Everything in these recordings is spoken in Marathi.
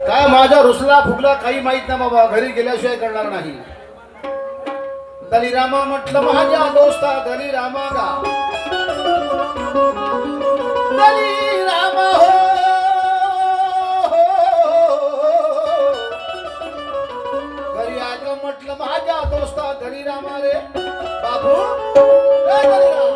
काय माझा रुसला फुगला काही माहित नाही बाबा, घरी गेल्याशिवाय करणार नाही. दलिरामा म्हटलं माझ्या दोस्ता दलिरामा गा, दलिरामा हो, घरी आज म्हटलं माझ्या दोस्ता दलिरामा रे बाबू ए दलिराम.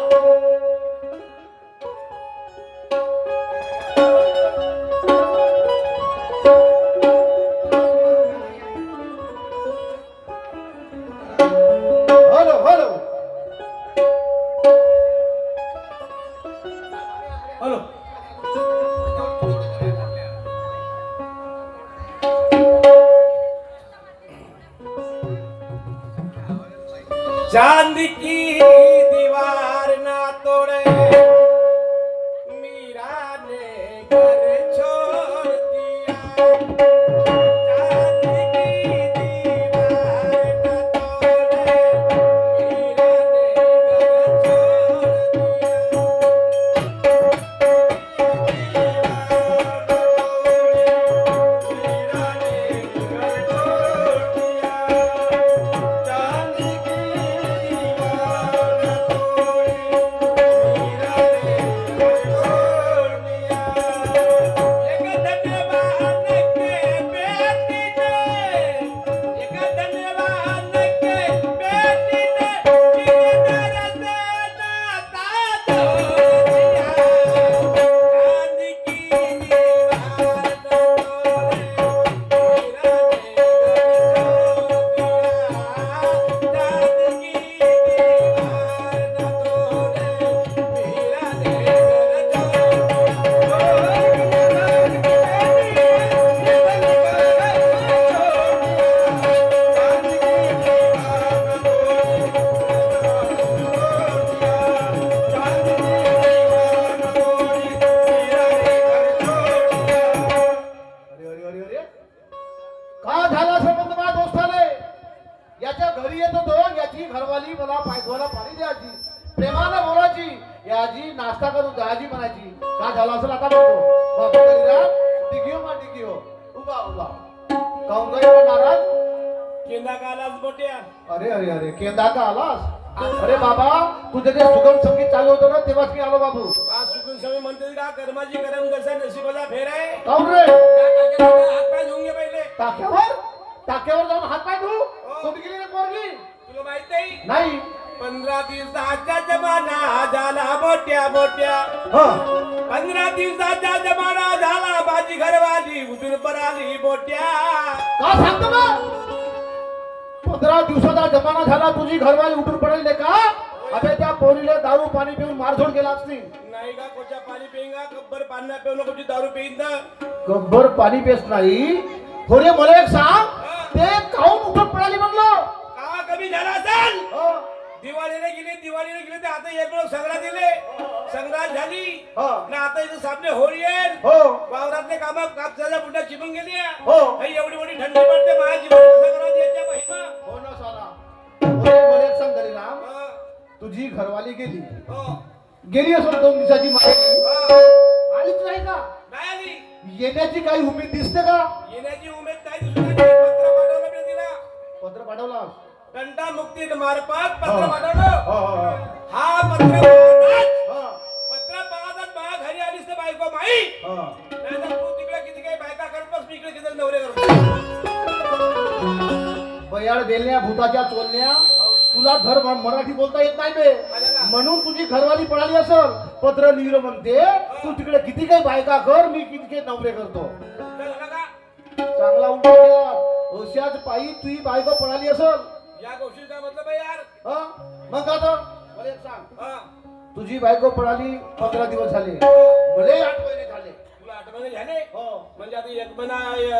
चांद की दीवार ना तोड़े, मीरा ने घर छोड़ दिया. चांद की दीवार ना तोड़े, मीरा ने घर छोड़ आजी नाश्ता करू द्या, आजी म्हणायची काय झालं असेल आता बघतो. बाबा दलिराम डिगिओ मा डिगिओ उभा उभा काऊन गई नाराज. केंदा का आलास बोट्या. अरे अरे अरे केंदा का आलास. अरे बाबा तुझं ते सुगम संगीत चालू होतं ना तेव्हाच मी आलो बाबू. आज सुकून समय म्हणते का कर्माची करम कसा नशिबाला फेर आहे. काऊन रे हात पाय धुवून घे पहिले. टाक्यावर जाऊन हात पाय धु. कुठे गेली रे पोरगी. तुला माहित नाही नाही 15 दिवसाचा जमाना झाला मोठ्या मोठ्या. 15 दिवसाचा जमाना झाला माझी घरवाली उठून पराली मोठ्या. का सांगतो का 15 दिवसाचा जमाना झाला तुझी घरवाली उठून पडेल का. अबे त्या पोरीला दारू पाणी पिऊन मारझोड केला असती. नाही का कोच्या पाणी पेंगा गब्बर पाणी नाही पिऊन कोची दारू पेईन ना. गब्बर पाणी पेस नाही. थोडे मला एक सांग ते काऊन उठून पडाली म्हणलं. का कमी झाला असेल. दिवाळीला गेले ते आता एक वेळ संग्रह दिले. संग्रह झाली ना आता इथं सामने होळी येईल. वावरातले काम कापसाच्या बुड्या चिपून गेली. एवढी मोठी थंडी पडते माझी संग्रह द्यायच्या महिमा. हो ना साला. मला एक सांग दलिराम तुझी घरवाली गेली असं 2 दिवसाची माहिती आलीच नाही का. नाही आली. येण्याची काही उमेद दिसते का. येण्याची उमेद नाही दिसत. पत्र पाठवलं मी तिला. पत्र पाठवला. घंटा मुक्ती मार्फत पत्र पाठवलं. हा पत्र पाहतात बा घरी आलीस तर बायको माई. नाहीतर तू तिकडे किती काही बायका करतोस मी इकडे किती नवरे करतो. बयाळ बेलण्या भूताच्या चोलण्या तुला घर मराठी बोलता येत नाही बे. म्हणून तुझी घरवाली पळाली असल. पत्र लिहिलं म्हणते तू तिकडे किती काही बायका कर मी किती काही नवरे करतो. चांगला उलटा केला. होशाच पायी तुझी बायको पळाली असल. या गोष्टीचा मतलब आहे यार. मग आता मला एक सांग तुझी बायको पळाली 15 दिवस झाले. भले 8 महिने झाले. तुला 8 महिने झाले. म्हणजे आता 1 महिना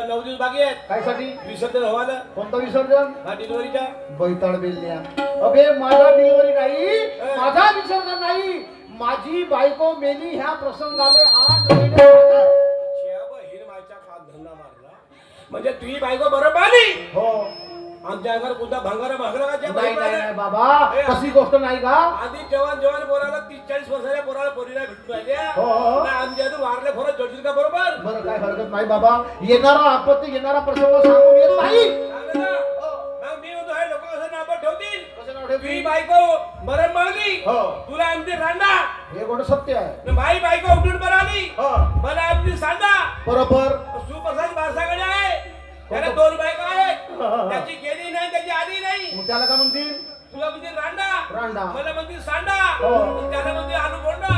9 दिवस बाकी आहेत. कायसाठी विसर्जन व्हायला. कोणतं विसर्जन. हा डिलिव्हरीच्या. बैताळ बेलण्या. अबे माझा डिलिव्हरी नाही माझा विसर्जन नाही. माझी बायको मेली ह्या प्रसंगाले 8 महिने झाले. हिर माझ्या खात धंदा मारला म्हणजे तुझी बायको बरोबर आली. आमच्या अंगावर कोणता भंगारा भांगरा का नाही नाही नाही बाबा तशी गोष्ट नाही का आधी जवान पोराला 30-40 वर्षाच्या पोराला पोरीला भेटून राहिल्या हो, हो. ना आमच्या इथं वारले खोरं जोडतील का बरोबर बरं काय हरकत नाही बाबा येणारा आपत्ती येणारा प्रसंग सांगून येत नाही सांग ना. मग मी म्हणतो हे लोक कसं नाव ठेवतील कसं नाव तुझी ठेवतील? बायको मरण मागली हो. तुला आमची रांडा हे गोष्ट सत्य आहे माझी बायको उठून बरं आली हो. मला आमची सांडा बरोबर सुप्रसाद बारसाकडे आहे त्याला 2 बायका आहेत त्याची गेली नाही त्याची आली नाही मग त्याला काय म्हणतील तुला म्हणते रांडा रांडा. मला म्हणते सांडा हो. त्याला म्हणते आलू बोंडा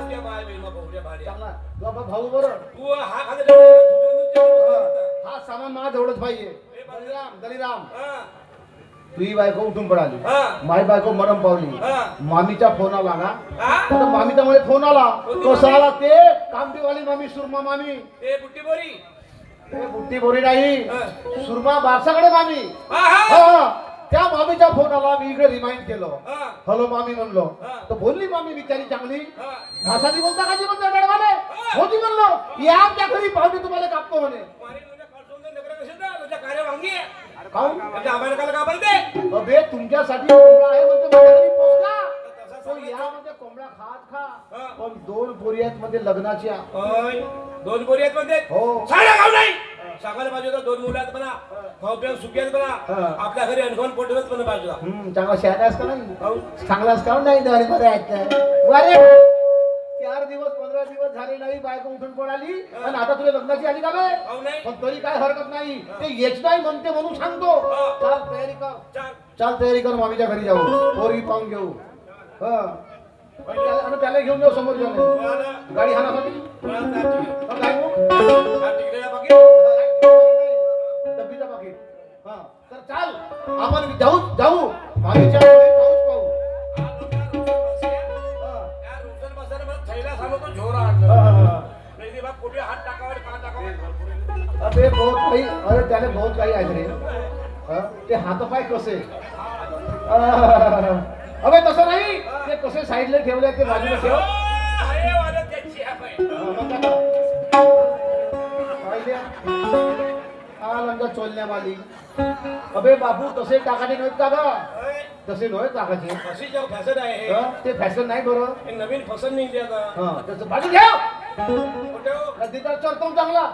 त्या बाय बेल मग बहुऱ्या भाड्या. चांगला बाबा भाऊ बरं तू हा खाते हा सामान माझ्या जवळच पाहिजे दलिराम दलिराम हा तुझी बायको उठून पडाली हा. माझी बायको मरम पावली हा. मामीचा फोन आला ना हा? तर मामीचा मला फोन आला कोणती कसा मामी? आला ते कामटीवाली मामी सुरमा मामी ते बुट्टी बोरी ते बुट्टी बोरी नाही हा. सुरमा बारसाकडे मामी हा हा हा त्या मामीचा फोन आला मी इकडे रिमाइंड केलं हा. हॅलो मामी म्हणलो हा. तर बोलली मामी बिचारी चांगली हा. भाषाची बोलता का बोलता मॅडमाने होती म्हणलो या आमच्या घरी पाहुणे तुम्हाला कापतो म्हणे मारी तुझ्या काढून दे नगर कशाला तुझ्या कार्य वांगी आहे. काहून म्हणजे आम्हाला काल का बोलते अबे तुमच्यासाठी कोंबडा आहे म्हणते माझ्या घरी पोचला तो या म्हणजे कोंबडा खात हा. खा पण 2 पोरी आहेत मध्ये लग्नाच्या ओय 2 बोरी आहेत म्हणते हो. सांगा खाऊ नाही सांगायला पाहिजे होतं 2 मुलं आहेत म्हणा खाऊ प्याऊ सुखी आहेत म्हणा हा. आपल्या घरी अनखोन पोटवत पण बाजूला चांगला शहाणा आहेस का नाही खाऊ चांगलाच का नाही अरे बरे आहेत वारे 4 दिवस 15 दिवस झाले नाही बायको उठून पडाली आणि आता तुला लग्नाची आली का बे खाऊ नाही पण तरी काय हरकत नाही ते येच नाही म्हणते म्हणून सांगतो हा. चाल तयारी कर चाल चाल तयारी कर मामीच्या घरी जाऊ पोरगी पाहून घेऊ हा आणि त्याला घेऊन जाऊ समोर जाऊ मला गाडी हाणासाठी मला त्या काय मग? तिकडे बाकी डब्बीचा पाकीट हा तर चाल आपण जाऊ जाऊ मामीच्या घरी पाऊस पाहू हा. अबे बहुत काही अरे त्याने बहुत काही आहे रे हा? ते हातपाय कसे अबे तसं नाही ते कसे साईडला ठेवले ते बाजूला ठेव पाहिले? हा लंगा चोलण्यावाली अबे बाबू तसे टाकाचे नाहीत का ग तसे नव्हे टाकाचे फॅशन आहे हा? ते फॅशन नाही बरं हे नवीन फसन नाही ते आता हा त्याचं बाजू ठेव कुठे हो? नदीचा चरतो चांगला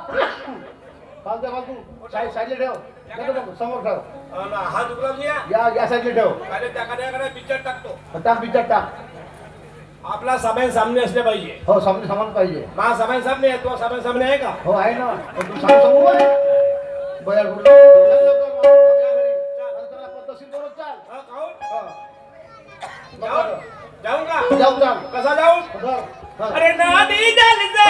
फालतू फालतू साईडला ठेव नाही तर समोर ठेव आणि हात उघडा लिया या साईडला ठेव आणि त्या काड्याकडे पिक्चर टाकतो टाक बिचार टाक आपला सामान सामने असले पाहिजे हो सामने सामान पाहिजे मा सामान सामने आहे तो सामान सामने आहे का हो आहे ना पण तू सांग समोर आहे बयार बोल पद्धतशीर बोलत चाल हा, खाऊन? हा. जाऊन? जाऊन का जाऊ चाल कसा जाऊन धर, धर. अरे नादी जलसे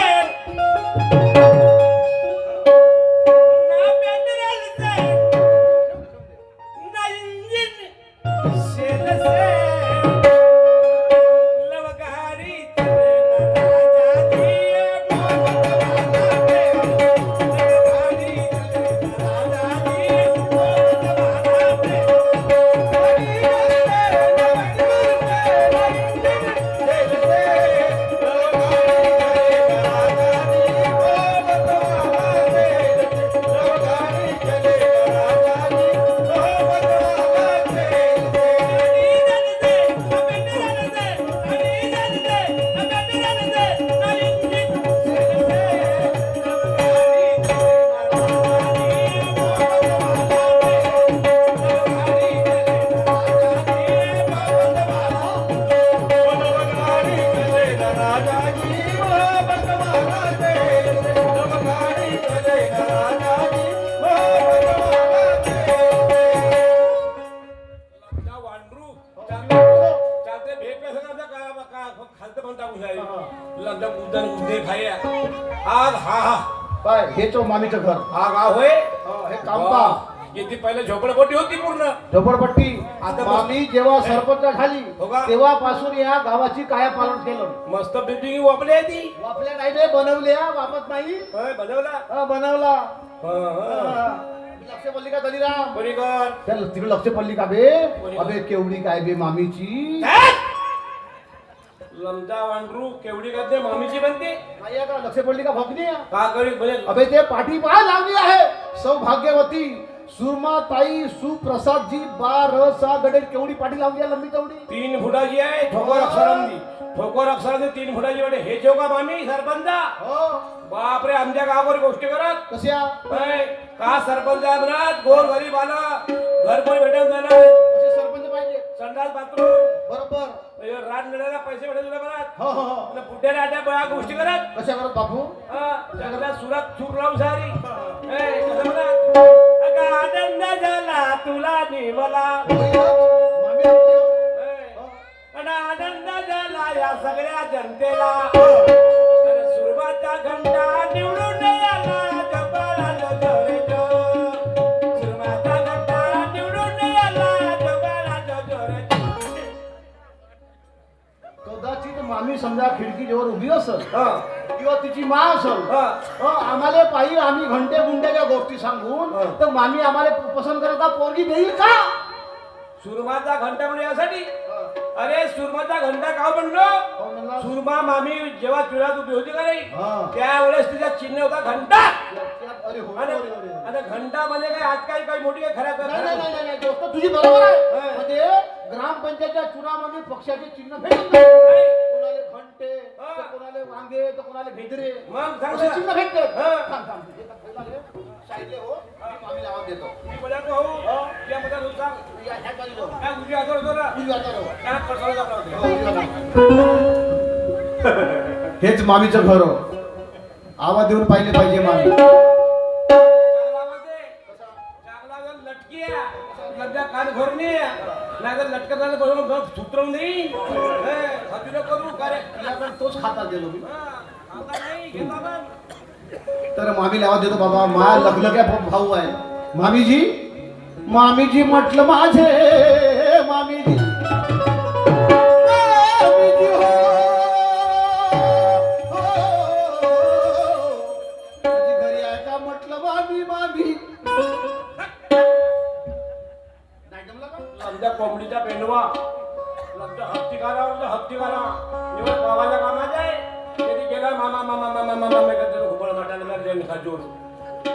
ना पेट्रोलसे ना इंजिन शेलसे लवगारी काय हे तो मामीचं घर हा गाव होय हा, हे कामपा येथे पहिले झोपडपट्टी होती पूर्ण झोपडपट्टी आता मामी जेव्हा सरपंच झाली हो का? तेव्हापासून या गावाची कायापालट केलं मस्त बिल्डिंग वापरली आहे ती वापल्या नाही रे बनवल्या वापत नाही होय बनवला हा, बनवला हा, हा. हा. लक्ष पडली का दलिराम कोणी कर त्या तिकडे लक्ष पडली का बे कोणी? अबे केवढी काय बे मामीची लमजा वांडरू केवढी करते मामीची बनते नाही आहे का लक्ष पडली का भगनी का करी म्हणजे अबे ते पाठी पाय लावली आहे सौभाग्यवती सुरमा ताई सुप्रसाद जी बारसा गडेल केवढी पाठी लावली आहे लंबी तेवढी 3 फुटाची आहे ठोकर अक्षरांनी 3 फुटाची वाटे हे जेव का मामी सरपंच हो बापरे आमच्या गावावर गोष्टी करत कशा होय, का सरपंच आहे म्हणत गोर गरीब आला घर पण भेटत जाणार कसे सरपंच पाहिजे संडास बाथरूम बरोबर रान मिळायला पैसे भेटत तुला म्हणत हो हो हो आणि बुड्याला आट्या बळा गोष्टी करत कशा करत बापू जगला सुरात चूर लावून सारी कसं म्हणत अगं आनंद झाला तुला नि मला मामी आपली हो. आणि आनंद झाला या सगळ्या जनतेला आणि सुरवाचा घंटा निवडून आला जबाला जोरेजो सुरवाचा घंटा निवडून आला जबाला जोरेजो कदाचित मामी समजा खिडकी जेव्हा उभी असल हा किंवा तिची मा असल हा आम्हाला पाहिजे आम्ही घंटे गुंड्याच्या गोष्टी सांगून तर मामी आम्हाला पसंत करता पोरगी देईल का सुरमाचा घंटा म्हणजे यासाठी अरे सुरमाचा घंटा का म्हणलो सुरमा मामी जेव्हा चुरात उभी होती का नाही त्यावेळेस तिचा चिन्ह होता घंटा अरे हो आणि घंटा म्हणजे काय आज काही मोठी काय खरा नाही गोष्ट तुझी बरोबर आहे म्हणजे ग्रामपंचायतच्या चुनामध्ये पक्षाचे चिन्ह भेटत कोणाले घंटे तर कोणाले वांगे तर कोणाले भेदरे मग सांग असे चिन्ह भेटते हा. साईडले हो मी मामीला आवाज देतो मी बोलतो हो या मध्ये तू सांग या ह्या बाजूला हो. काय उजवी हातावर होतो ना उजव्या हातावर हो. काय पडसाला जातो होते. हो, उजव्या हातावर. हेच मामीचं घर हो. आवाज देऊन पाहिले पाहिजे मामी चांगला आवाज आहे. चांगला आवाज लटकी आहे. लज्जा कान भरणी नाही तर लटकत झालं बरोबर गप सुतरवून देईन हजूला करू का रे याकडे तोच खाता गेलो मी आता नाही घेता पण तर मामीला आवाज देतो बाबा मा लग्न भाऊ आहे मामीजी मामीजी म्हटलं माझे मामीजी मामीजी हो, माझी घरी आहे का म्हटलं मामी मामी नाही जमलं का लज्जा कोंबडीचा पेंडवा लज्जा हत्तीकारा निवड पावाच्या कामाचा आहे कधी गेला मामा मामा मामा मामा मी कधी घुबळ माटायला लागले खजूर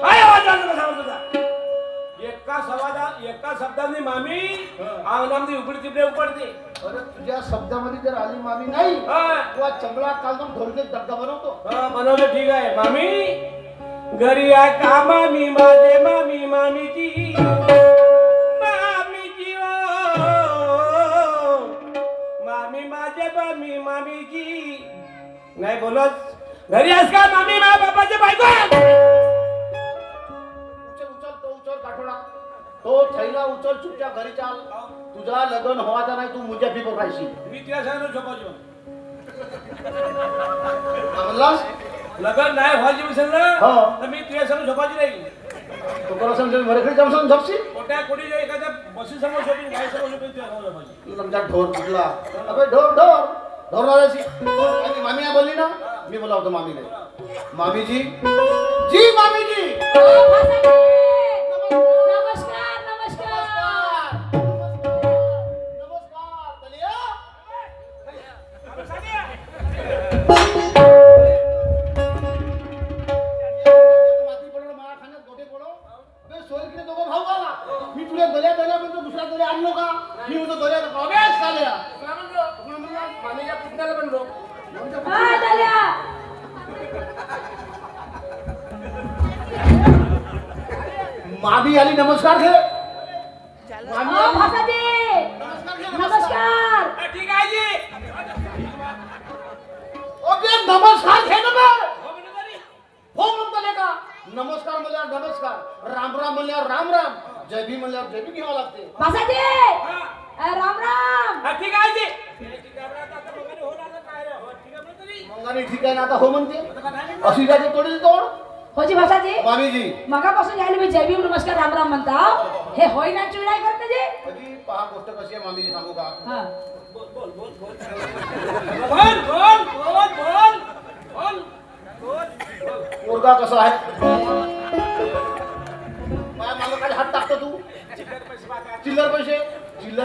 आय आवाज आला कसा तुझा एका शब्दाने मामी अंगणामध्ये उघडी तिकडे उपडते अरे तुझ्या शब्दामध्ये जर आली मामी नाही किंवा चंगळा कालदम ढोलके दगदा बनवतो बनवलं ठीक आहे मामी घरी आहे का मामी माझे मामी मामीची मामीची मामी माझे मामी मामीची नाही बोलत घरी आहेस का मामी माझ्या बापाचे बायको उचल तो उचल काठोडा तो थैला उचल चुपच्या घरी चाल तुझा लग्न व्हायचा नाही तू मुझ्या फिकर राहशील मी तुला सांगतो झोपायचो म्हणलास लग्न नाही व्हायची विसरलं हो. तर मी तुझ्या समोर झोपायची नाही तो करा समजेल मरेकडे जाऊन झपशील कोट्या कोटी एखाद्या बसी समोर शोपिंग काय समोर शोपिंग तुझ्या समोर झोपायची तुमचा ढोर कुठला अबे ढोर ढोर ढोर मारायची मामी या बोलली ना मी बोलावतो मामीले मामीजी जी मामीजी नमस्कार नमस्कार नमस्कार तलिया माती पडलो माळा खाण्यात गोटे पडो अबे सोयरीकडे दोघं भाऊ आला मी तुला दर्या दर्या म्हणतो दुसरा दर्या आणलो का मी म्हणतो दर्या अबेच चालया मामीच्या पुतण्याला बनलो हाय दाल्या मामी आली नमस्कार घे मामी ओ आली. भासाजी नमस्कार घे नमस्कार ठीक आहे जी ओके नमस्कार घे ना बे. हो म्हणत तरी हो म्हणतो का नमस्कार म्हणल्यावर नमस्कार राम राम म्हणल्यावर राम राम जय भीम म्हणल्यावर जय भीम घ्यावं लागते भासाजी हा राम राम हा, ठीक आहे जी ठीक आहे बरं, आता मगाने हो लागलं काय रे हो ठीक आहे म्हणत तरी मंगाने ठीक आहे ना आता हो म्हणते आता काय नाही अशी जाते तोडी तोड होजी भासाजी मामीजी मगापासून यायला मी जय भीम नमस्कार राम राम म्हणता हे होई ना चिडाय करते जे अजी पहा गोष्ट कशी आहे मामीजी सांगू का हा बोल बोल बोल बोल बोल बोल बोल बोल बोल बोल मुर्गा कसा आहे माझ्या मागं काय हात टाकतो तू चिल्लर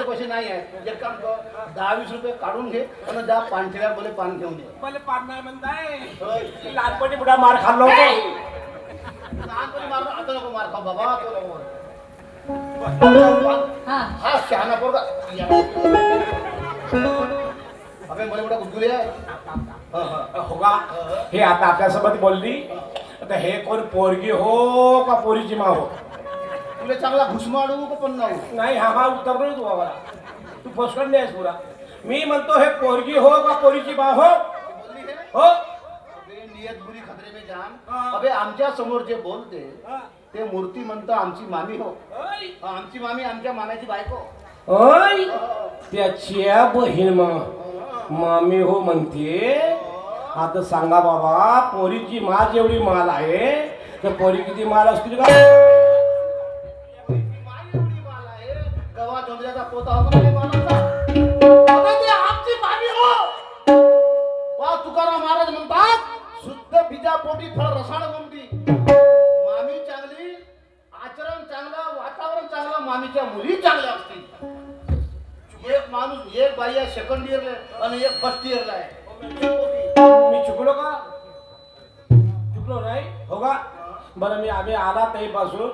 पैसे नाही आहेत एक काम कर 10-20 रुपये काढून घे आणि त्या पानठेल्या बोले पान घेऊन ये मला पान नाही म्हणताय होय. लहानपणी बुडा मार खाल्लो होतो लहानपणी मार आता नको मार खा बाबा तो नको मार. हा हा शहाणा पोरगा अबे मला मोठा गुदगुली आहे हो का हे आता आपल्यासोबत बोलली आता हे कोण पोरगी हो का पोरीची मा हो तुला चांगला घुसमाडू का पण नाऊ नाही हा उत्तर नाही तू आम्हाला तू फसकड नाही पुरा मी म्हणतो हे पोरगी हो का पोरीची मा हो हो नियत बुरी खतरे में जान अबे आमच्या समोर जे बोलते ते मूर्ती म्हणतं आमची मामी हो आमची मामी आमच्या मामाची बायको ओय त्याच्या बहीण मामी हो म्हणते आता सांगा बाबा पोरीची मा जेवढी माल आहे तर पोरी किती माल असतील का गवा जोंधळ्याचा पोता होता नाही मानाचा अबे ते आमची मामी हो वा तुकाराम महाराज म्हणतात शुद्ध बीजापोटी फळ रसाळ गमती मामी चांगली आचरण चांगलं वातावरण चांगलं मामीच्या मुली चांगल्या असतील एक माणूस एक बाई आहे सेकंड इयरला आणि एक फर्स्ट इयरला आहे मी चुकलो का चुकलो नाही हो का बरं मी आम्ही आला तेपासून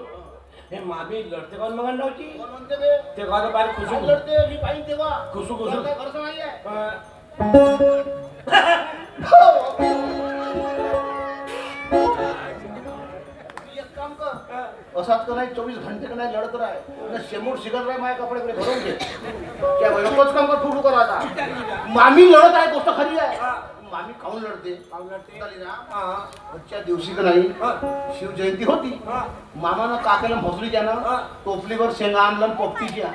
हे मामी लढते कोण मग नव्हती कोण म्हणते बे? ते गाणं बाहेर काय खुशू लढते मी पाहिजे तेव्हा खुसू घर काय घरचं नाहीये एक काम कर असाच का नाही 24 घंटे का नाही लढत राह शेमूर शिकत राह माझ्या कपडे पुढे भरून घे क्या भाई तोच काम कर फुटू कर आता मामी लढत आहे गोष्ट खरी आहे मामी खाऊन लढते झाली ना आजच्या दिवशी का नाही शिवजयंती होती मामानं काकाला भोसरी त्यानं टोपलीवर शेंगा आणलं पोपटीच्या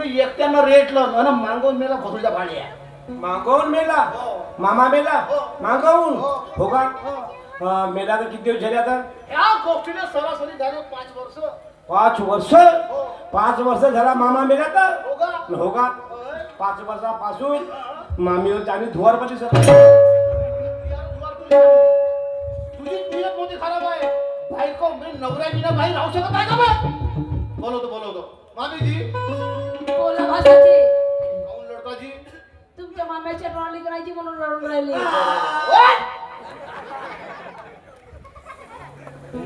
एकट्यानं रेटलं आणि मागवून मेला भोसरीच्या भाड्या मागवून मेला मामा मेला मागवून हो का मेला तर किती दिवस झाले आता या गोष्टीने सरासरी झाले 5 वर्ष 5 वर्ष 5 वर्ष झाला मामा मेला तर हो का हो का 5 वर्षापासून मामीवर त्याने धुवारपती सर तुझी नियत मोठी खराब आहे बायको मी नवऱ्या बिना बाई राहू शकत नाही का बे बोलवतो मामीजी बोला भासाजी काऊन लढताजी तुमच्या माम्याच्या टोळी करायची म्हणून रडून राहिली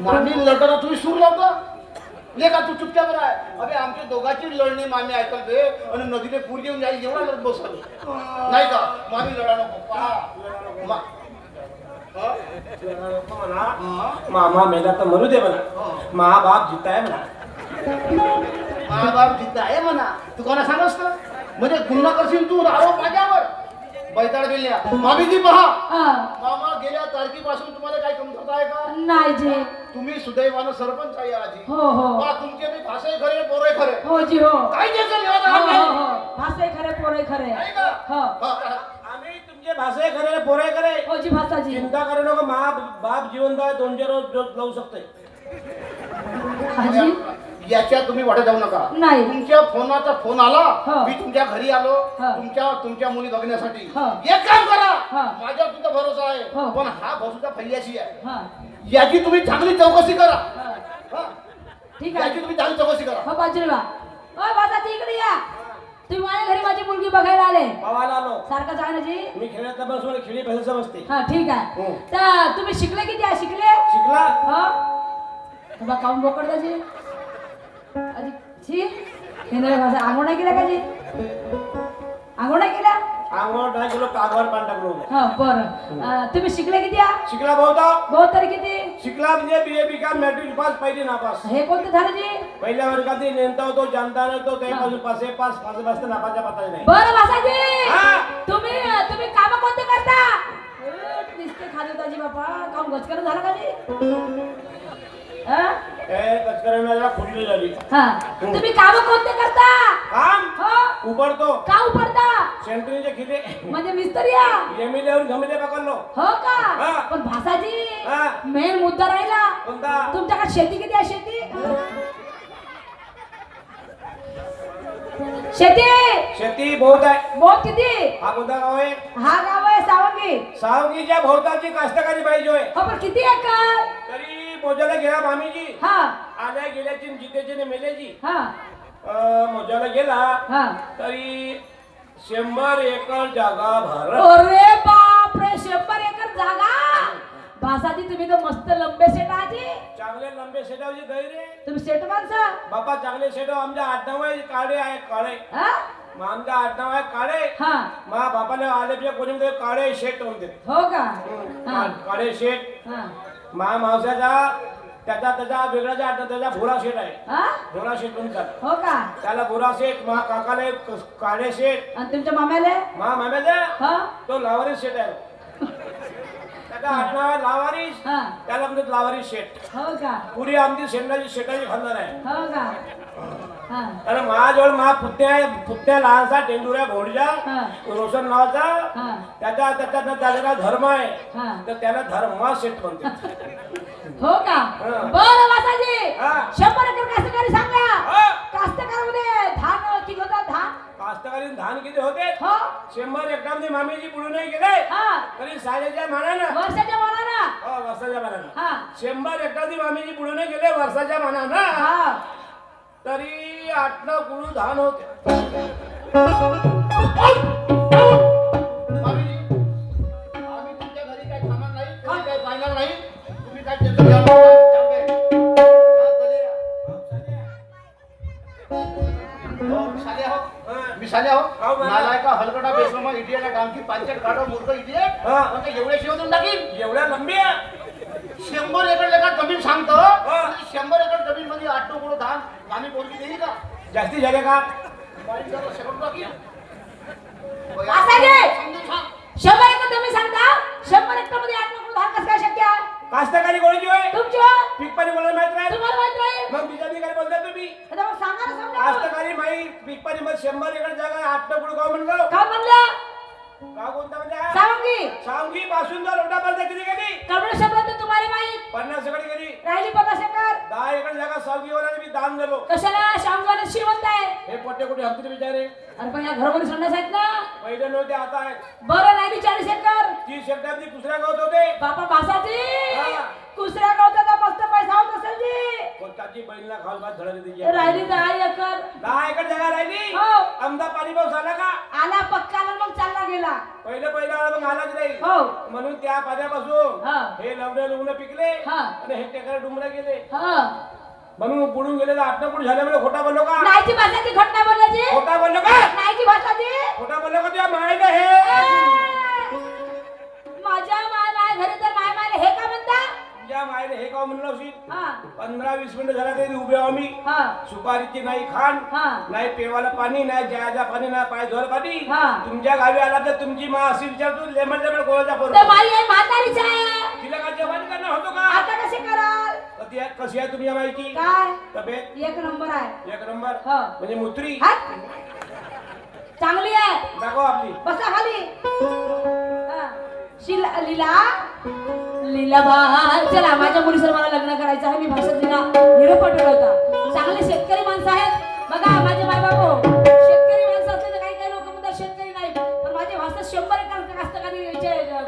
मामी लढताना तुम्ही सूर लावता लेका तू चुपचाप राह अबे आमच्या दोघांची लढणी मामी ऐकल बे आणि नदीने पूर घेऊन जाईल एवढा लढत बसली नाही का मामी लढा नको पहा मामा मेला तर मरू दे म्हणा मा बाप जिताय म्हणा महाबाप जिद्द आहे म्हणा तू कोणा सांगस का म्हणजे गुन्हा करशील तू आरोप माझ्यावर बैताळ गेल्या मामीजी पहा मामा गेल्या तारखेपासून तुम्हाला काही कमतरता आहे का नाही जी तुम्ही सुदैवानं सरपंच आहे आजी हो हो पहा तुमचे मी भाषे खरे पोरे खरे हो जी हो काही त्याचं निवारण हो नाही. हो भासे खरे पोरे खरे नाही का? हो आम्ही तुमचे भाषे करे पोरे करे हो जी भासाजी चिंता करू नको मा बाप जिवंत आहे 2 रोज लावू शकते हाजी याच्या तुम्ही वाटत जाऊ नका नाही. तुमच्या फोनाचा फोन आला हो. मी तुमच्या घरी आलो हो. तुमच्या मुली बघण्यासाठी हो. एक काम करा हो. माझ्यावर तुमचा भरोसा आहे हो. पण हा भरोसा फैयाशी आहे हा याची तुम्ही चांगली चौकशी करा हा. हा. ठीक आहे याची तुम्ही चांगली चौकशी करा हो बाजूला ओ भासाजी इकडे या तुम्ही माझ्या घरी माझी मुलगी बघायला आले पवायला आलो सारखंच आहे ना जी मी खेळत बस मला खेळी पैसे समजते हा ठीक आहे हो. तर तुम्ही शिकले किती आहे शिकले शिकला हो तुला काऊन बोकडता जी अजी छी हे नाही भाषा आंघोळा केला का जी आंघोळा केला अंगोर नाही गेलो कागवर पाणी टाकलो हा बरं तुम्ही शिकले किती आहे शिकला बहुता बहुत तरी किती शिकला म्हणजे बीए बी का मॅट्रिक पास पहिली नापास हे कोणते झालं जी पहिल्या वर्गात नेमता होतो जानता नव्हतो त्यापासून पासे पास पाच वाजता नापाच्या पत्ता नाही बरं भाषाजी हा. तुम्ही काम कोणते करता नुसते खाली होता जी बापा काम गचकर झालं का जी हा? कचकऱ्याला फुटली झाली हा तुम्ही काम कोणते करता काम हो उभरतो का उपडता सेंटरीचे खिले म्हणजे मिस्त्री या एमएलए घमेले पकडलो हो का हा. पण भासाजी हा. मेन मुद्दा राहिला कोणता तुमच्याकडे शेती किती आहे शेती शेती शेती बहुत आहे बहुत किती हा कोणता गाव आहे हा गाव आहे सावंगी सावंगीच्या भोवताची कास्तकारी पाहिजे होय हो पण किती एकर तरी मोजाला गेला मामीजी हा आल्या गेल्याची जितेची ने मेल्याची हा मोजाला गेला हा तरी 100 एकर जागा भर अरे बाप रे 100 एकर जागा भासाजी तुम्ही तर मस्त लंबे सेट आजी चांगले लंबे शेटावचे गैरे तुम्ही सेट माणसं बापा चांगले शेट आमच्या आडनाव आहे काळे आहे काळे हा मग आमच्या आडनाव आहे काळे हा मा बापाने आले कोणी म्हणते काळे शेट म्हणते हो का हा काळे शेट हा मा मावसाचा त्याचा वेगळाचा आडनाव त्याचा भोरा शेट आहे हा भोरा शेट म्हणतात हो का त्याला भोरा शेट मा काकाले काळे शेट आणि तुमच्या माम्याले मा माम्याचा हा तो लावारीस शेट आहे त्याचा आडनाव आहे लावारीस हा त्याला म्हणतात लावारीस शेट हो का पुरी आमची शेटाची खानदार आहे हो का हा आणि माझ्याजवळ पुत्या लहानसा टेंडुऱ्या घोडीचा हा रोशन नावाचा हा त्याचा धर्म आहे हा तर त्याला धर्मा शेट म्हणते हो का हा. बरं वासाजी हा. 100 एकर कास्तकारी सांगा हा. कास्तकारामध्ये धान किती होता धान कास्तकारीन धान किती होते हो 100 एकरामध्ये मामीची बुडून नाही गेले हा तरी साजेच्या मानानं वर्षाच्या मानानं वर्षाच्या मानानं हा 100 एकराची मामीची बुडून नाही गेले वर्षाच्या मानानं हा तरी 8-9 गुळू धान होते मामीजी, आम्ही तुमच्या घरी काही थांबणार नाही, घरी काही पाहणार नाही. तुम्ही काय टेन्शन घ्या नका. चालतंय. हा, चले. हो, मिसाले आहो. हा. मिसाले आहो. हो, मला. नालायका, हलकटा, बेशरम, इडियट, डांकी, पांचट, गाढव, मूर्ख, इडियट. हा. मग एवढे शिव देऊन टाकीन. एवढ्या लंबी आहे 100 एकर लेखा जमीन सांगतो. हा. 100 एकर जमीन मध्ये 8 गुण धान आम्ही पोरगी देईल का? जास्ती झाले का बारीक जरा शेवट टाकीन. वासाजी समजून सांग. 100 एकर तुम्ही सांगता 100 एकर मध्ये 8 नंबर धान कसं काय शक्य आहे कास्तकारी कोणाची होय तुमची हो? पीक पाणी बोलायला माहित नाही तुम्हाला माहित नाही मग बिजानी काय बोलता तुम्ही आता मग सांगा ना समजा कास्तकारी माई पीक पाणी मध्ये 100 एकर जागा 8 गुळ गाव म्हणलो काय म्हणलं गाव कोणता म्हणजे सांगी सांगी पासून तर रोडापर्यंत किती गेली कमळ शब्द तुम्हाला माहित 50 एकर गेली राहिली 50 एकर 10 एकर जागा सावगीवाला मी दान दिलो कशाला शामगाने श्रीमंत आहे हे पोटे कुठे हत्ती बिचारे अरे पण या घरामध्ये संडास आहेत ना पहिले नव्हते आता आहेत बरं राहिली 40 एकर 30 एकर दुसऱ्या गावात होते बापा भासाची हा. दुसऱ्या गावचा मस्त पैसा होत असेल जी कोणताची बहिणीला खाल भात धडले त्याची राहिली 10 एकर 10 एकर जागा राहिली हो आमदा पाणी पाऊस आला का आला पक्काला मग चालला गेला पहिलं आला मग आलाच नाही हो म्हणून त्या पाण्यापासून हा. हे लवणे लुगणे पिकले हा. आणि हे टेकर डुमरे गेले हा म्हणून बुडून गेले तर 8 गुळ झाल्यामुळे खोटा बोललो का नाहीची भाषाची घटना बोलल्याची खोटा बोललो का नाहीची भाषाची खोटा बोललो का तुझ्या मायला हे माझ्या माय घरी तर माय हे का म्हणता तुझ्या मायला हे का म्हणलं असेल हा 15-20 मिनिटं झाला तरी उभे आहो आम्ही हा सुपारीची नाही खाण हा नाही पेवाला पाणी नाही जायचा पाणी नाही पाय धुवायला पाणी हा. तुमच्या गावी आला तर तुमची मा अशी विचारतो लेमड लेमड गोळाचा तर बरोबर बाई आहे म्हातारीच आहे तिला का जेवण करणं होतो का आता कसे कराल कशी आहे तुमच्या माहिती काय तब्येत 1 नंबर आहे 1 नंबर हो. म्हणजे मुत्री हात. चांगली आहे दाखव आपली बसा खाली हा. लीला लीला बाळ चला माझ्या मुलीसर मला लग्न करायचं आहे मी भाषेला निरोप पाठवला होता चांगले शेतकरी माणसं आहेत बघा माझे माय बाबू शेतकरी माणसं असले तर काही लोक म्हणतात शेतकरी नाही पण माझे भाषा 100 एकर कास्तकारी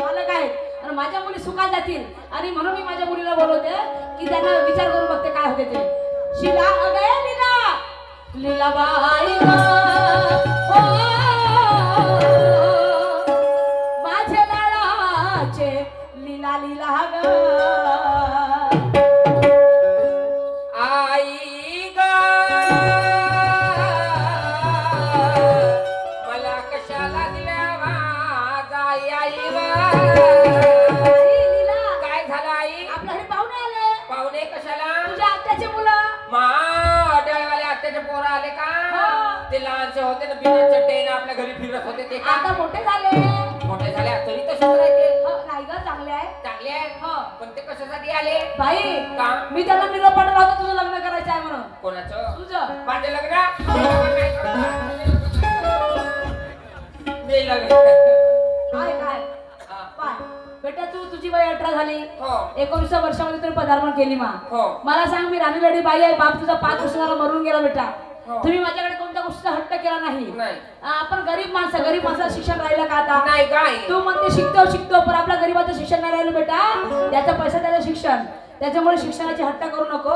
मालक आहेत आणि माझ्या मुली सुखात जातील आणि म्हणून मी माझ्या मुलीला बोलवते की त्यांना विचार करून बघते काय होते ते शिला अगं लीला लीला बाई माझ्या लाडाचे लीला लीला ग आई ग मला कशाला दिल्या वाजाई आई ग लीला काय झालं आई आपल्या घरी पाहुणे आले पाहुणे कशाला तुझ्या आत्याचे मुलं मा डळवाले आत्याचे पोरं आले का हो. ते लहानसे होते ना बिना चट्टेन आपल्या घरी फिरत होते ते का आता मोठे झाले मोठे झाले तरी तसेच राहते हो, नाही ग चांगले आहे चांगले आहेत हो. पण ते कशासाठी आले बाई का मी त्यांना निरोप पाठवला होता तुझं लग्न करायचं आहे म्हणून कोणाचं तुझं माझे लग्न मी लग्न काय काय हा. पाय बेटा तुझी वय 18 झाली हो 19 वर्षामध्ये तुम्ही पदार्पण केली मा हो मला सांग मी राणीवाडी बाई आहे बाप तुझा 5 वर्ष झाला मरून गेला बेटा हो. तुम्ही माझ्याकडे कोणत्या गोष्टीचा हट्ट केला नाही नाही आपण गरीब माणसाला शिक्षण राहिलं का आता नाही काय तू म्हणते शिकतो पण आपल्या गरीबाचं शिक्षण नाही राहिलं बेटा त्याचा पैसा त्याचं शिक्षण त्याच्यामुळे शिक्षणाची हट्टा करू नको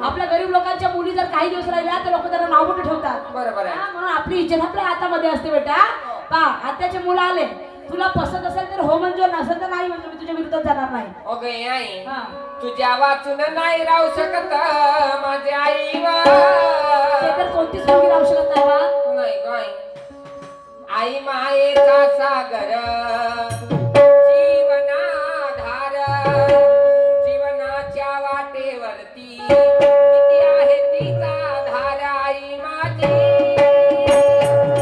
आपल्या गरीब लोकांच्या मुली जर काही दिवस राहिल्या तर लोक त्यांना नाव मोठं ठेवतात बरोबर आहे हा, म्हणून आपली इज्जत आपल्या हातामध्ये असते बेटा पा आत्याचे मुलं आले तुला पसंत असेल तर हो म्हणजे नसेल तर नाही म्हणजे मी तुझ्या विरुद्ध जाणार नाही. ओके आई हा. तुझ्या वाचून नाही राहू शकत माझे आई ते तर कोणतीच मुलगी राहू शकत नाही बा. नाही गाय आई मायेचा सागर जीवनाधार जीवनाच्या वाटेवरती किती आहे तिचा धार आई माझी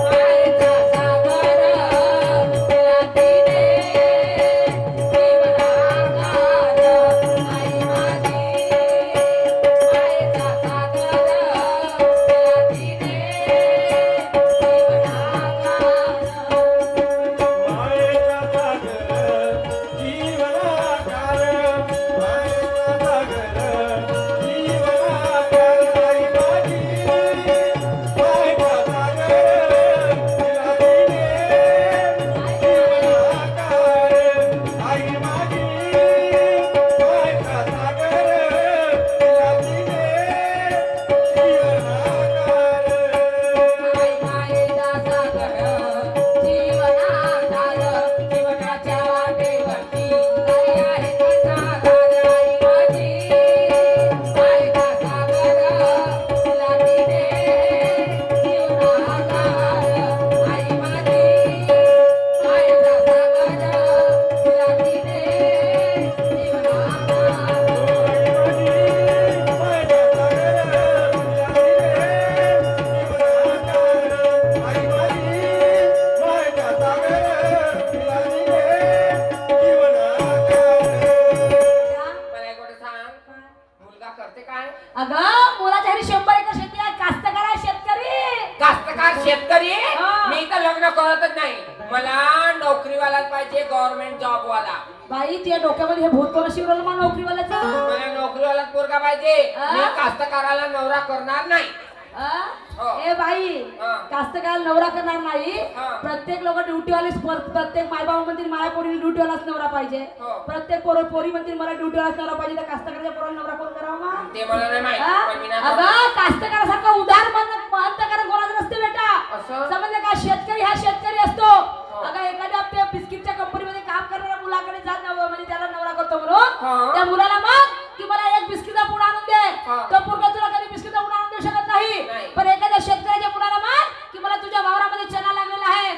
मायेचा सागर तिला तिने जीवनाधार आई माझी मायेचा सागर तिला तिने अगं मुलाच्या घरी 100 एकर शेती आहे. कास्तकार आहे शेतकरी. कास्तकार शेतकरी हा. मी तर लग्न करतच नाही मला नोकरीवालाच पाहिजे गव्हर्नमेंट जॉब वाला बाई तुझ्या डोक्यामध्ये हे भूत कोण शिवरलं मग नोकरीवाल्याचं. मला नोकरीवालाच पोरगा पाहिजे हा? मी कास्तकाराला नवरा करणार नाही आ? हो. ए बाई हा. कास्तकार नवरा करणार नाही. हा. प्रत्येक लोक ड्युटीवाले प्रत्येक मायबाबा म्हणतील माझ्या पोरीला ड्युटीवालाच नवरा पाहिजे. हो. प्रत्येक पोरी म्हणतील मला ड्युटीवालाच नवरा पाहिजे. तर कास्तकाराच्या पोराला नवरा कोण करावा मग? ते मला नाही माहिती हा? पण मी नाही अगं करणार. कास्तकारासारखा उदार अंतकरण कोणाचं नसते बेटा. असं? समजलं का? शेतकरी हा शेतकरी असतो. अगं एखाद्या त्या बिस्किटच्या कंपनीमध्ये काम करणाऱ्या मुलाकडे जा म्हणजे त्याला नवरा करतो हा. म्हणून त्या मुलाला मग की मला एक बिस्किटचा पुडा आणून दे. हा. तो पोरगा तुला कधी बिस्किटचा पुडा आणून देऊ शकत नाही. नाही. पण एखाद्या शेतकऱ्याच्या मुलाला मग की मला तुझ्या वावरामध्ये चना लागलेला आहे,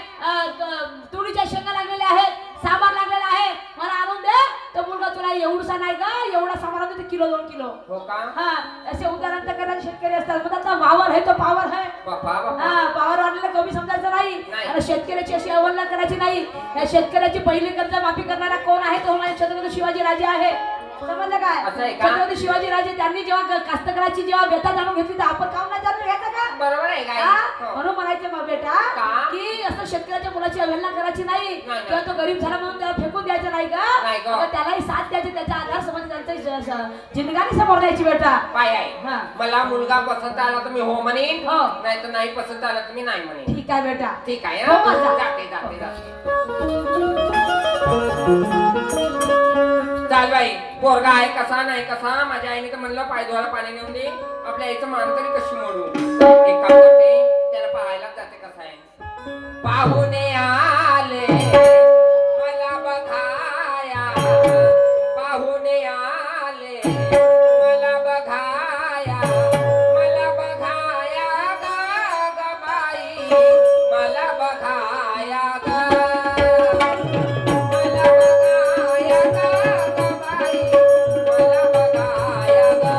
तुरीच्या शेंगा लागलेल्या आहेत, सामान लागलेला आहे, मला आणून दे. तो मुलगा तुला एवढसा नाही का एवढा सामान आणून दे, किलो 2 किलो. हो का हा असे उदाहरण करणारे शेतकरी असतात. म्हणतात ना वावर आहे तो पावर आहे. बापा बापा हा पावर वाढलेला कमी समजायचं नाही. नाही. आणि शेतकऱ्याची अशी अवहेलना करायची नाही. या शेतकऱ्याची पहिली कर्ज माफी करणारा कोण आहे तो म्हणजे छत्रपती शिवाजी राजे आहे. समजलं काय? असं आहे का? छत्रपती शिवाजी राजे त्यांनी जेव्हा कास्तकाराची जेव्हा व्यथा जाणून घेतली तर आपण काम नाही जाणून घ्यायचं का? बरोबर आहे काय हा? हो. म्हणून म्हणायचं मग बेटा का? की असं शेतकऱ्याच्या मुलाची अवहेलना करायची नाही. नाही. किंवा तो गरीब झाला म्हणून त्याला फेकून द्यायचं नाही का? नाही का? अगं त्यालाही साथ द्यायची, त्याचा आधार समज त्यांचा जिंदगानी समोर द्यायची बेटा. पाय हा. आहे मला मुलगा पसंत आला तर मी हो म्हणेन हो. नाही तर नाही पसंत आला तर मी नाही म्हणेन ठीक आहे बेटा. ठीक आहे हो, हा? माझा. जाते जाते जाते चाल बाई पोरगा आहे कसा नाही कसा माझ्या आईने तर म्हणलं पाय धुवायला पाणी नेऊन दे आपल्या आईचं मान तरी कशी मोडू एक काम करते त्याला पाहायला जाते कसा आहे पाहुणे आले मला बघाया पाहुणे आले मला बघाया मला बघाया ग बाई मला बघाया ग मला बघाया ग बाई मला बघाया ग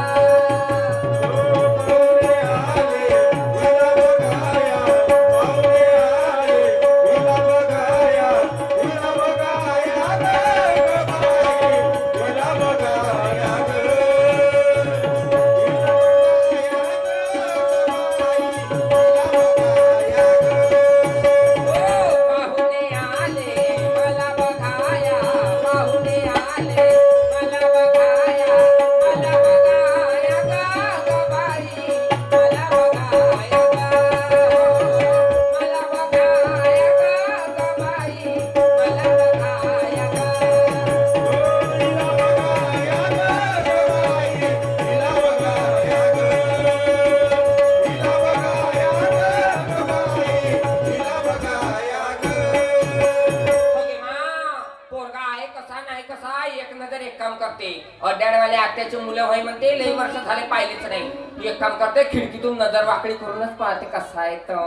त्याची मुलं होय म्हणते लई वर्ष झाले पाहिलेच नाही. एक काम करते खिडकीतून नजर वाकडी करूनच पाहते कसा आहे तो.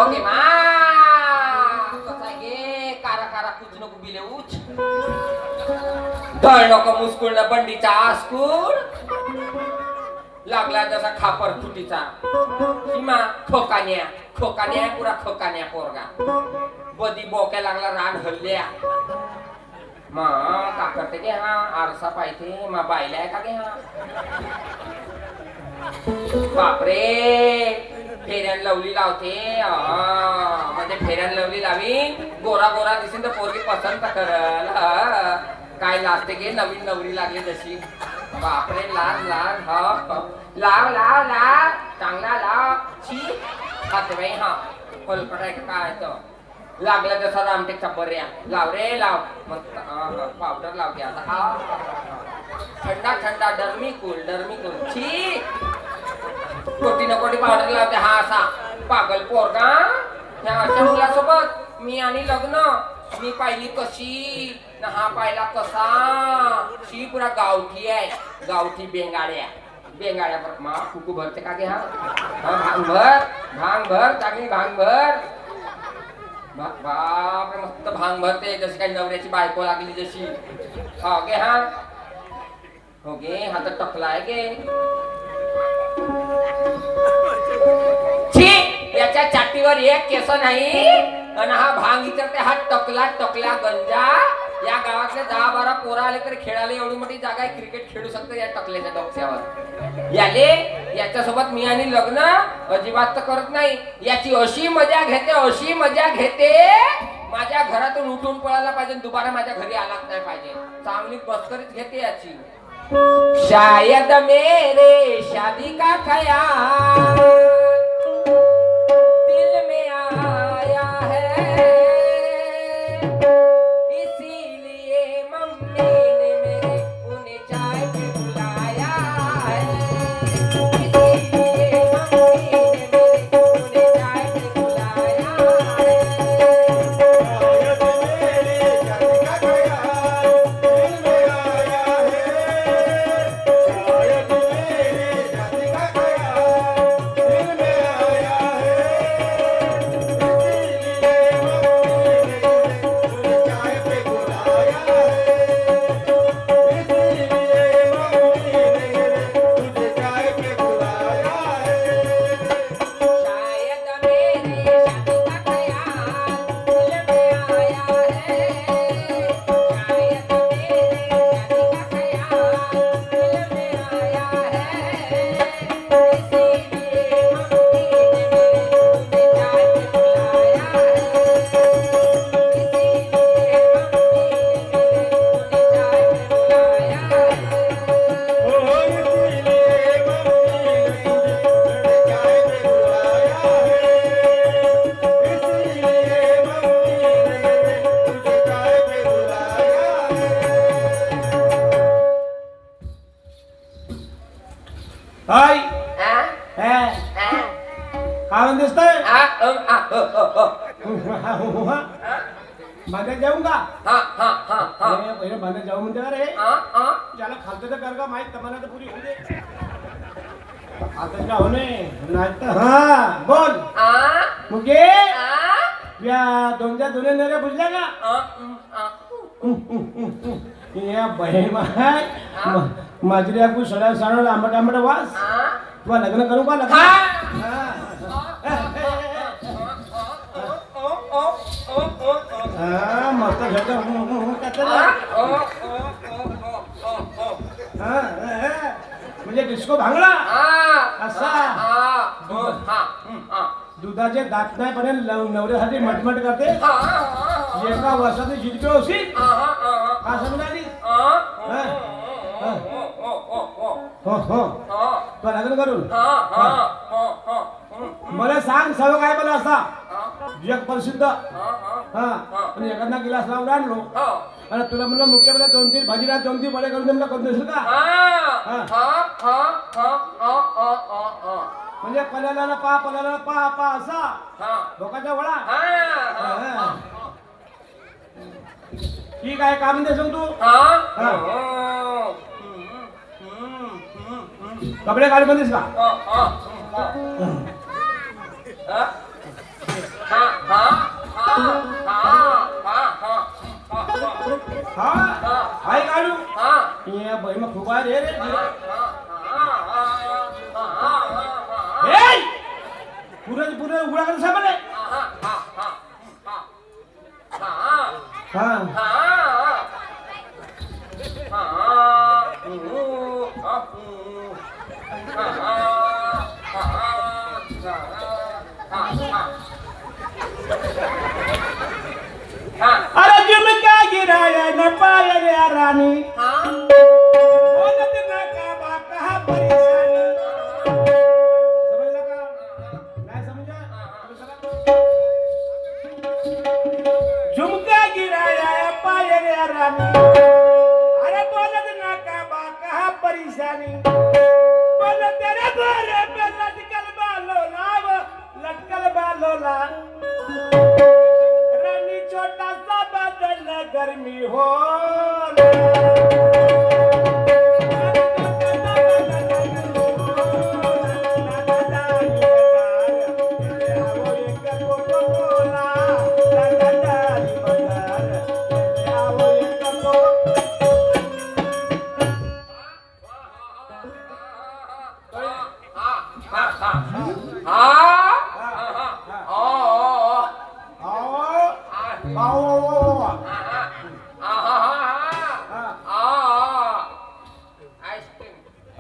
ओके मा कसा गे कारा कारा कुछ नको बिले उच धळ नको मुस्कुळ न बंडीचा आस्कुळ लागला जसा खापर फुटीचा सीमा खोकान्या खोकान्या पुरा खोकान्या पोरगा बदी बोक्या लागला रान हल्ल्या मा का करते गे हा आरसा पाहिजे मा बायला आहे का गे हा बापरे फेऱ्यान लवली लावते म्हणजे फेऱ्यान लवली लावी गोरा गोरा दिसेल तर पोरगी पसंत करल काय लागते गे नवीन नवरी लागली जशी बापरे लाल लाल हा लाव लाव लाव चांगला लाव छी खाते बाई हा पलपटाय काय तो लागला जसा रामटेकचा बर्या लाव रे लाव मस्त पावडर लावते आता थंडा थंडा डरमी कूल छी कोटी न कोटी पावडर लावते हा असा पागल पोरगा ह्या अशा मुलासोबत मी आणि लग्न मी पाहिली कशी ना हा पाहिला कसा शी पुरा गावठी आहे गावठी बेंगाड्या मा कुकू भरते का गे हा भांग भर चांगली भांग भर बापरे मस्त भांग भरते जशी काही नवऱ्याची बायको लागली जशी हो गे हा हो गे हा तर टकला आहे गे छी याच्या चाटीवर एक केस नाही आणि हा भांग इचरते हा टकला गंजा या गावातले 10-12 पोरा आले तर खेळायला एवढी मोठी जागा आहे क्रिकेट खेळू शकते या टकल्याच्या डोक्यावर याले याच्यासोबत मी आणि लग्न अजिबात तर करत नाही याची अशी मजा घेते माझ्या घरातून उठून पळायला पाहिजे दुबारा माझ्या घरी आलाच नाही पाहिजे चांगली बसकरीच घेते याची शायद मेरे शादी का ख्याल दिल में आया है इसीलिए मम्मी ने मेरे उन्हें चाय पे बुलाया है इसीलिए मम्मी ने मेरे उन्हें चाय पे बुलाया है शायद मेरे शादी का ख्याल दिल में आया है शायद मेरे शादी का ख्याल दिल में आया है हाय काय दिसतंय बांधत जाऊ का बांधत जाऊ म्हणते का रे ज्याला खालतं तर कर का माहित तमाना तर पुरी होऊ दे आता का होणे नाही तर हा बोल मुके या दोनच्या दोन्ही नऱ्या बुजल्या का या बहीण माझी आपू सडा साडा आंबट वास तुला लग्न करू का लग्न मस्त म्हणजे डिस्को भांगला असा दुधाचे दात नाही पण नवऱ्यासाठी मटमट करते एका वर्षाची जिरपी होशी का समजाली तो लग्न करून मला सांग सगळं काय मला असा जग प्रसिद्ध आणि एखादा गिलास लावून आणलो आणि तुला म्हणलं मुख्य मला 2-3 भाजीला 2-3 वडे करून मला करून देशील का म्हणजे पल्याला पा असा डोकाच्या वडा ठीक आहे काम दे सांग तू हा कपडे काढ बंदिस का हा आहे काढू ये बाई मग खूप आहे रे पुरे पुरे उघडा कर सामने अरे जिम क्या गिराया न पाया रे रानी बोलत ना का बा कहा परेशानी समझला का नाही समझा झुमका गिराया पाया रे रानी अरे बोलत ना का बा कहा परेशानी बोल तेरे बारे पे लटकल बालोला रानी छोटा सा बदन गर्मी हो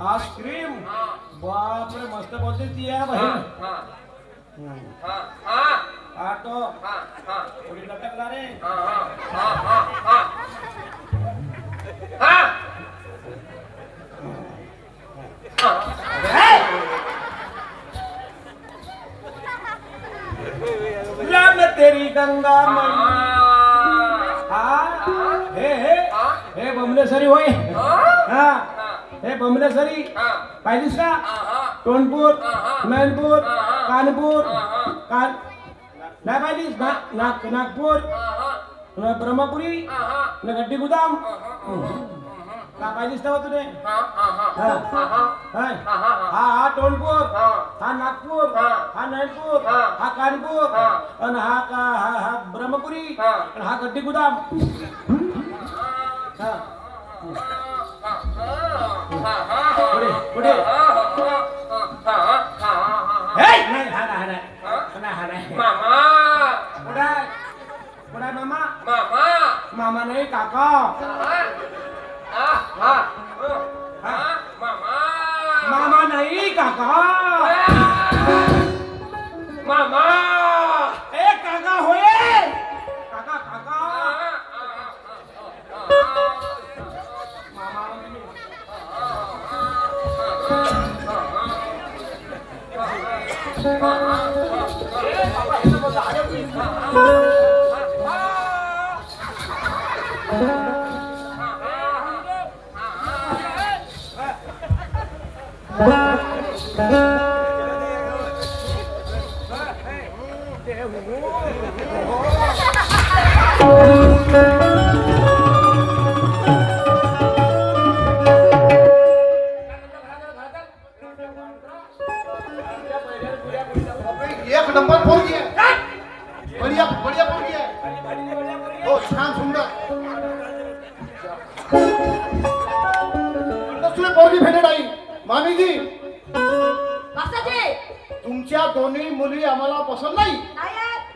आईस्क्रीम बापरे मस्त बोलते ती आहे भाई आटो थोडी लटकला रे लाम तेरी गंगा हे बमलेसरी होय हा हे बमलेसरी पाहिलीस का टोनपूर मैनपूर कानपूर नाही पाहिलीस नागपूर ब्रह्मपुरी गड्डी गुदाम का पाहिलीस तेव्हा तुने हा टोनपूर हा नागपूर हा नैनपूर हा कानपूर आणि हा ब्रह्मपुरी आणि हा गड्डी गुदाम पुढे पुढे नाही हा नाही पुढे मामा मामा नाही काका मामा नाही काका मामा ए काका होय काका काका एक नंबर पोरगी आहे बढिया बढिया पोरगी आहे हो छान सुंदर तुला पोरगी भेटत आहे मामीजी मासाजी तुमच्या दोन्ही मुली आम्हाला पसंत नाही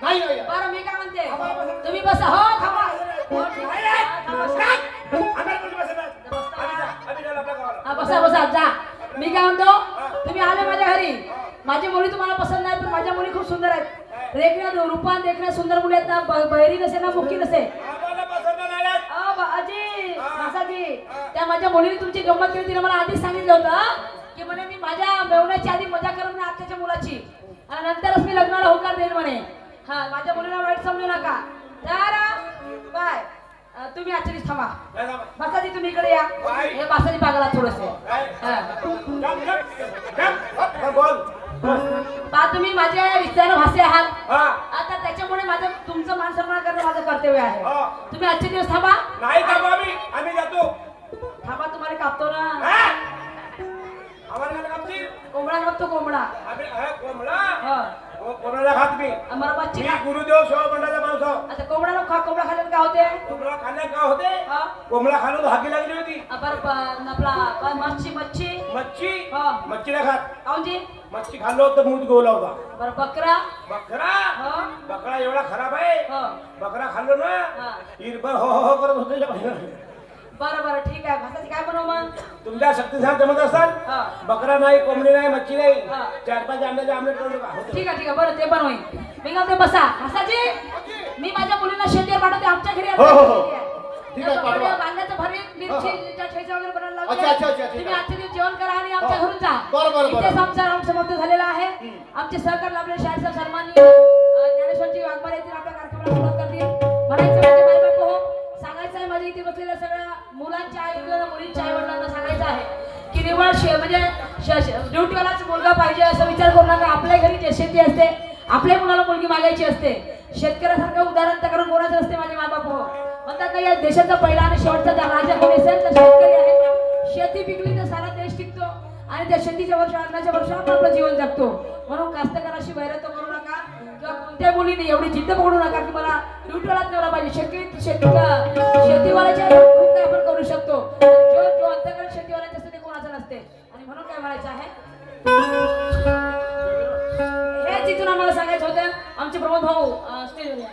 नाही नाही बरं मी काय म्हणते तुम्ही बसा हो थांबा हो, ठीक आहे. बसा बसा जा मी काय म्हणतो तुम्ही आले माझ्या घरी माझी मुली तुम्हाला पसंत नाही पण माझ्या मुली खूप सुंदर आहेत रेखण्यात रूपात देखण्यात सुंदर मुली आहेत ना बहिरी नसे ना मुखी नसे अजी मासाजी त्या माझ्या मुलीने तुमची गंमत केली तिने मला आधीच सांगितलं होतं की म्हणे मी माझ्या मेवण्याची आधी मजा करत नाही आत्याच्या मुलाची आणि नंतरच मी लग्नाला होकार देईन म्हणे हा माझ्या मुलीला वाईट समजू नका तर बाय तुम्ही आजच्या दिवस थांबा मासाजी तुम्ही इकडे या हे मासाजी पागला थोडंसे पहा तुम्ही माझ्या विचार भाषे आहात आता त्याच्यामुळे माझं तुमचं मान सन्मान करणं माझं कर्तव्य कर्तव्य आहे. हा. तुम्ही आजचे दिवस थांबा. नाही का आम्ही जातो. थांबा, तुम्हाला कापतो ना. हा? आम्हाला काय कापतील? कोंबडा कापतो, कोंबडा. आम्ही कोंबडा हा. कोंबड्याला खात मी. आम्हाला मच्छी मी खा. गुरुदेव सेवा मंडळाचा माणूस आहो. आता कोंबडा नको खा. कोंबडा खाल्ल्याने काय होते? कोंबडा खाल्ल्या का होते? हा. कोंबडा खाल्लं तर हागी लागली होती. आपला मच्छी मच्छी हा. मच्छी नाही खात. काऊनजी? मच्छी खाल्लं होतं मूत गोवला होता. बरं बकरा. बकरा हा. बकरा एवढा खराब आहे. हा. बकरा खाल्लो ना हा. हिरभर हो करत होते. बरं ठीक आहे. भाताची काय बनवू मग? तुमच्या शक्तीसान जमत असतात. हा. बकरा नाही, कोंबडी नाही, मच्छी नाही. हा. 4-5 अंड्याचे आमलेट करू का? होतं. ठीक आहे बरं ते बनवून. मी काय म्हणते, बसा. भासाजी, मी माझ्या मुलीला शेतीवर पाठवते. आमच्या घरी हो, हो, हो. ठीक आहे, पाठवा. वांग्याचं भरीत, मिरची ठेचा वगैरे बनवायला अच्छा, लावते. अच्छा, अच्छा, ठीक तुम्ही आहे. आजच्या दिवस जेवण करा आणि आमच्या हो. घरून जा. बरं. इथेच आमचा राऊंड समाप्त झालेला आहे. आमचे सहकार लाभले शाळेचा सन्माननीय ज्ञानेश्वरजी वाघमारे येथील आपल्या कार्यक्रमाला सुरुवात करतील. म्हणायचं म्हणजे बाय बाय हो. सांगायचं आहे माझ्या इथे बसलेल्या सगळ्या मुलांच्या आई वडिलांना, मुलींच्या आई वडिलांना सांगायचं आहे की निवड म्हणजे ड्युटीवालाच मुलगा पाहिजे असं विचार करू नका. आपल्या घरी जे शेती असते, आपल्या मुलाला मुलगी मागायची असते. शेतकऱ्यासारखं उदाहरण तर करून कोणाचं असते माझे मायबाप हो. म्हणतात ना, या देशाचा पहिला आणि शेवटचा जर राजा कोणी असेल तर शेतकरी आहे. शेती पिकली तर सारा देश टिकतो आणि त्या शेतीच्या वर्ष, अन्नाच्या वर्ष आपण आपलं जीवन जगतो. म्हणून कास्तकाराशी वैरत्व करू नका किंवा कोणत्या मुलीने एवढी जिद्द पकडू नका की मला ड्युटीवालाच नवरा पाहिजे. शेतीवाल्याच्या खूप काही आपण करू शकतो. जो अंतकरण शेतीवाल्याचे असते ते कोणाचं नसते. आणि म्हणून काय म्हणायचं आहे, हे जिथून आम्हाला सांगायचं होतं. आमचे प्रमोद भाऊ स्टेजवर या.